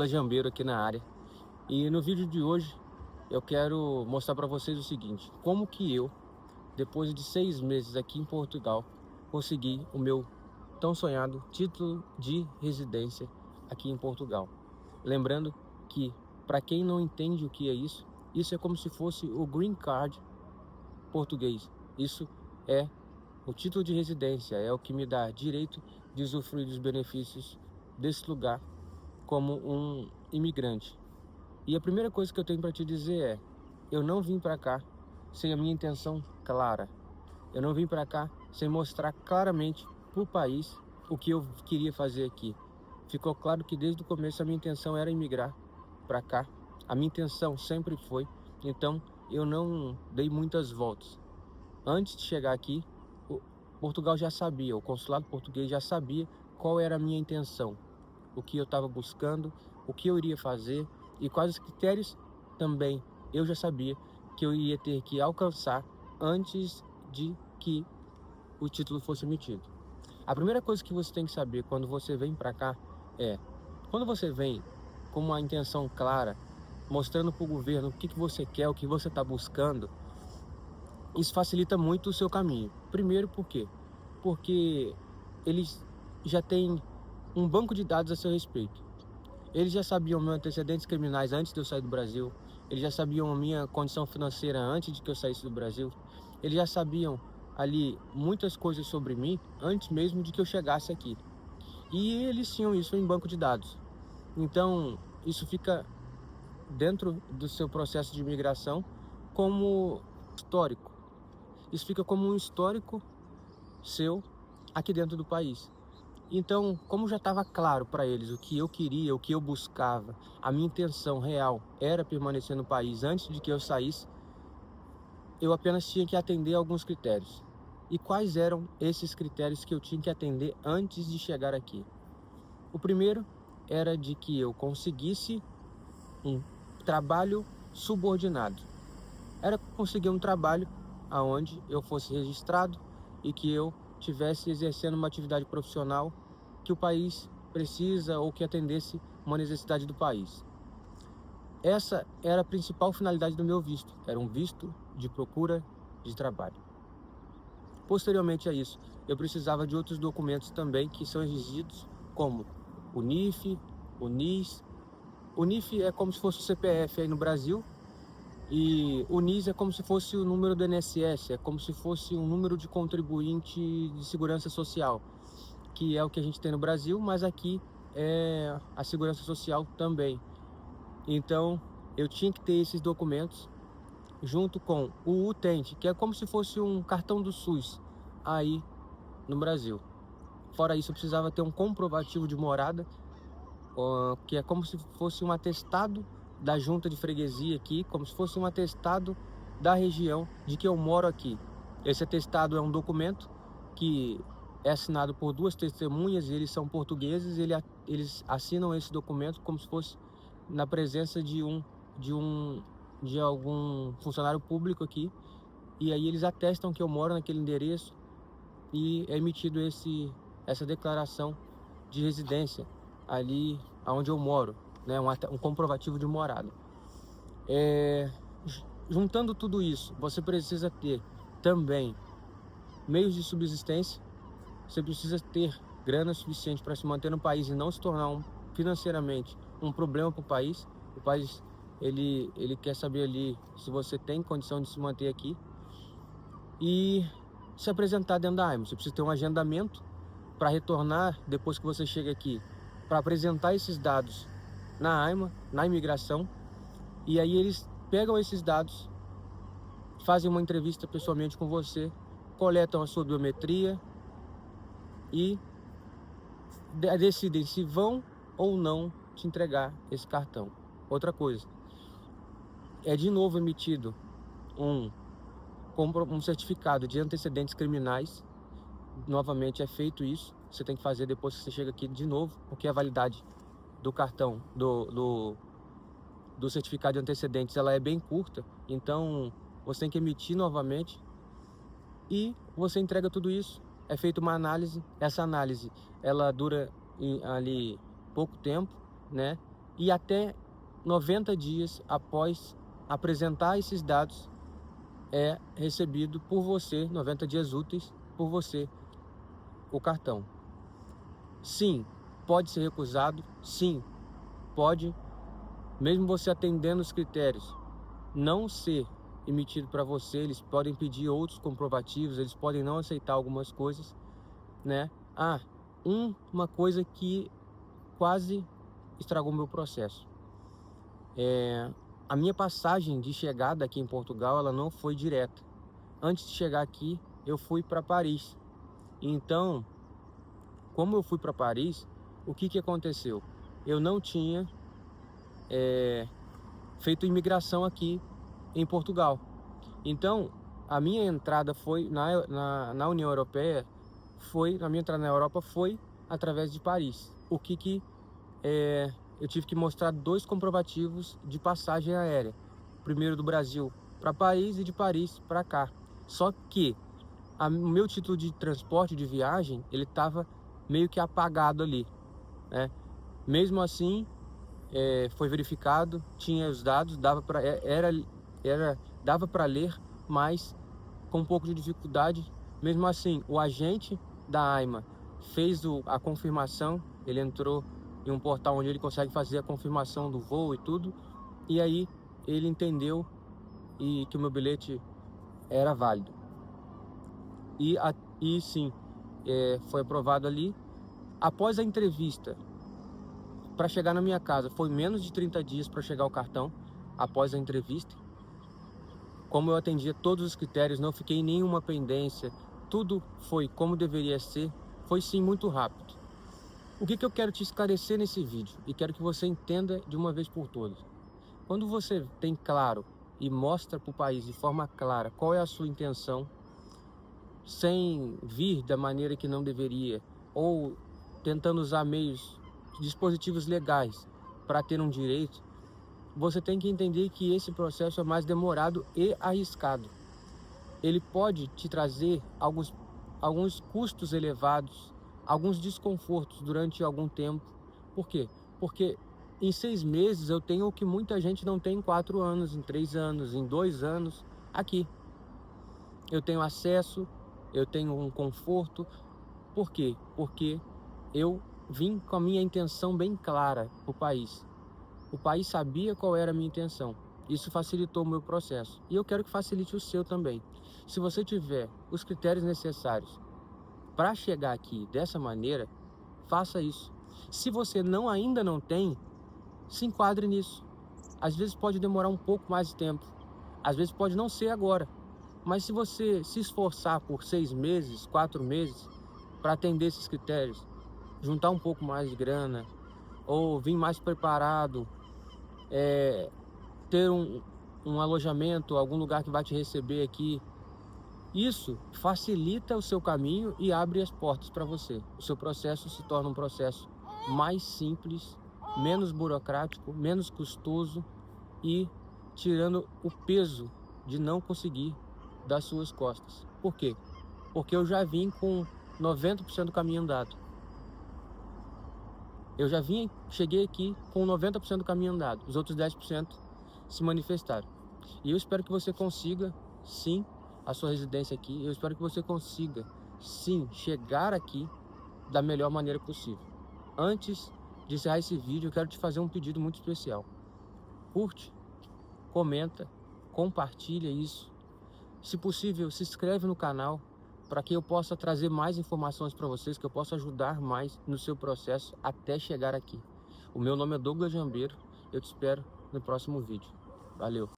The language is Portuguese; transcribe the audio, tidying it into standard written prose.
Jambeiro aqui na área. E no vídeo de hoje eu quero mostrar para vocês o seguinte: como que eu, depois de 6 meses aqui em Portugal, consegui o meu tão sonhado título de residência aqui em Portugal. Lembrando que, para quem não entende o que é isso é como se fosse o Green Card português. Isso é o título de residência, é o que me dá direito de usufruir dos benefícios desse lugar como um imigrante. E a primeira coisa que eu tenho para te dizer é: eu não vim para cá sem a minha intenção clara. Eu não vim para cá sem mostrar claramente para o país o que eu queria fazer aqui. Ficou claro que desde o começo a minha intenção era imigrar para cá. A minha intenção sempre foi. Então eu não dei muitas voltas. Antes de chegar aqui, o Portugal já sabia, o consulado português já sabia qual era a minha intenção, o que eu estava buscando, o que eu iria fazer e quais os critérios também eu já sabia que eu iria ter que alcançar antes de que o título fosse emitido. A primeira coisa que você tem que saber quando você vem para cá é: quando você vem com uma intenção clara, mostrando para o governo o que você quer, o que você está buscando, isso facilita muito o seu caminho. Primeiro, por quê? Porque eles já têm um banco de dados a seu respeito. Eles já sabiam meus antecedentes criminais antes de eu sair do Brasil. Eles já sabiam a minha condição financeira antes de que eu saísse do Brasil. Eles já sabiam ali muitas coisas sobre mim antes mesmo de que eu chegasse aqui. E eles tinham isso em banco de dados. Então, isso fica dentro do seu processo de imigração como histórico. Isso fica como um histórico seu aqui dentro do país. Então, como já estava claro para eles o que eu queria, o que eu buscava, a minha intenção real era permanecer no país antes de que eu saísse, eu apenas tinha que atender alguns critérios. E quais eram esses critérios que eu tinha que atender antes de chegar aqui? O primeiro era de que eu conseguisse um trabalho subordinado. Era conseguir um trabalho aonde eu fosse registrado e que eu tivesse exercendo uma atividade profissional que o país precisa ou que atendesse uma necessidade do país. Essa era a principal finalidade do meu visto. Era um visto de procura de trabalho. Posteriormente a isso, eu precisava de outros documentos também que são exigidos, como o NIF, o NIS. O NIF é como se fosse o CPF aí no Brasil, e o NIS é como se fosse o número do INSS, é como se fosse um número de contribuinte de segurança social, que é o que a gente tem no Brasil, mas aqui é a segurança social também. Então, eu tinha que ter esses documentos junto com o utente, que é como se fosse um cartão do SUS aí no Brasil. Fora isso, eu precisava ter um comprovativo de morada, que é como se fosse um atestado da junta de freguesia aqui, como se fosse um atestado da região de que eu moro aqui. Esse atestado é um documento que é assinado por duas testemunhas, e eles são portugueses, eles assinam esse documento como se fosse na presença de um de algum funcionário público aqui, e aí eles atestam que eu moro naquele endereço e é emitido essa declaração de residência ali onde eu moro, né? Um comprovativo de morada. Juntando tudo isso, você precisa ter também meios de subsistência. Você precisa ter grana suficiente para se manter no país e não se tornar financeiramente um problema para o país. O país ele quer saber ali se você tem condição de se manter aqui e se apresentar dentro da AIMA. Você precisa ter um agendamento para retornar depois que você chega aqui, para apresentar esses dados na AIMA, na imigração, e aí eles pegam esses dados, fazem uma entrevista pessoalmente com você, coletam a sua biometria e decidem se vão ou não te entregar esse cartão. Outra coisa, é de novo emitido um certificado de antecedentes criminais. Novamente é feito isso, você tem que fazer depois que você chega aqui de novo, porque a validade do cartão, do certificado de antecedentes, ela é bem curta, então você tem que emitir novamente e você entrega tudo isso. É feita uma análise, essa análise ela dura ali pouco tempo, né? e até 90 dias após apresentar esses dados é recebido por você, 90 dias úteis por você, o cartão. Sim, pode ser recusado, sim, pode, mesmo você atendendo os critérios, não ser emitido para você, eles podem pedir outros comprovativos, eles podem não aceitar algumas coisas, né? Uma coisa que quase estragou meu processo. A minha passagem de chegada aqui em Portugal, ela não foi direta. Antes de chegar aqui, eu fui para Paris. Então, como eu fui para Paris, o que aconteceu? Eu não tinha feito imigração aqui em Portugal. Então, a minha entrada foi na União Europeia, a minha entrada na Europa foi através de Paris. Eu tive que mostrar 2 comprovativos de passagem aérea. Primeiro do Brasil para Paris e de Paris para cá. Só que o meu título de transporte, de viagem, ele estava meio que apagado ali, né? Mesmo assim, foi verificado, tinha os dados, dava para ler, mas com um pouco de dificuldade. Mesmo assim, o agente da AIMA fez a confirmação, ele entrou em um portal onde ele consegue fazer a confirmação do voo e tudo, e aí ele entendeu que o meu bilhete era válido. E sim, foi aprovado ali. Após a entrevista, para chegar na minha casa, foi menos de 30 dias para chegar o cartão, após a entrevista. Como eu atendia todos os critérios, não fiquei em nenhuma pendência, tudo foi como deveria ser, foi sim muito rápido. O que eu quero te esclarecer nesse vídeo, e quero que você entenda de uma vez por todas. Quando você tem claro e mostra para o país de forma clara qual é a sua intenção, sem vir da maneira que não deveria, ou tentando usar dispositivos legais para ter um direito, você tem que entender que esse processo é mais demorado e arriscado. Ele pode te trazer alguns custos elevados, alguns desconfortos durante algum tempo. Por quê? Porque em 6 meses eu tenho o que muita gente não tem em 4 anos, em 3 anos, em 2 anos aqui. Eu tenho acesso, eu tenho um conforto. Por quê? Porque eu vim com a minha intenção bem clara para o país. O país sabia qual era a minha intenção. Isso facilitou o meu processo. E eu quero que facilite o seu também. Se você tiver os critérios necessários para chegar aqui dessa maneira, faça isso. Se você ainda não tem, se enquadre nisso. Às vezes pode demorar um pouco mais de tempo. Às vezes pode não ser agora. Mas se você se esforçar por 6 meses, 4 meses, para atender esses critérios, juntar um pouco mais de grana, ou vir mais preparado, ter um alojamento, algum lugar que vai te receber aqui, isso facilita o seu caminho e abre as portas para você. O seu processo se torna um processo mais simples, menos burocrático, menos custoso e tirando o peso de não conseguir das suas costas. Por quê? Porque eu já vim com 90% do caminho andado. Cheguei aqui com 90% do caminho andado. Os outros 10% se manifestaram. E eu espero que você consiga, sim, a sua residência aqui. Eu espero que você consiga, sim, chegar aqui da melhor maneira possível. Antes de encerrar esse vídeo, eu quero te fazer um pedido muito especial. Curte, comenta, compartilha isso. Se possível, se inscreve no canal para que eu possa trazer mais informações para vocês, que eu possa ajudar mais no seu processo até chegar aqui. O meu nome é Douglas Jambeiro, eu te espero no próximo vídeo. Valeu!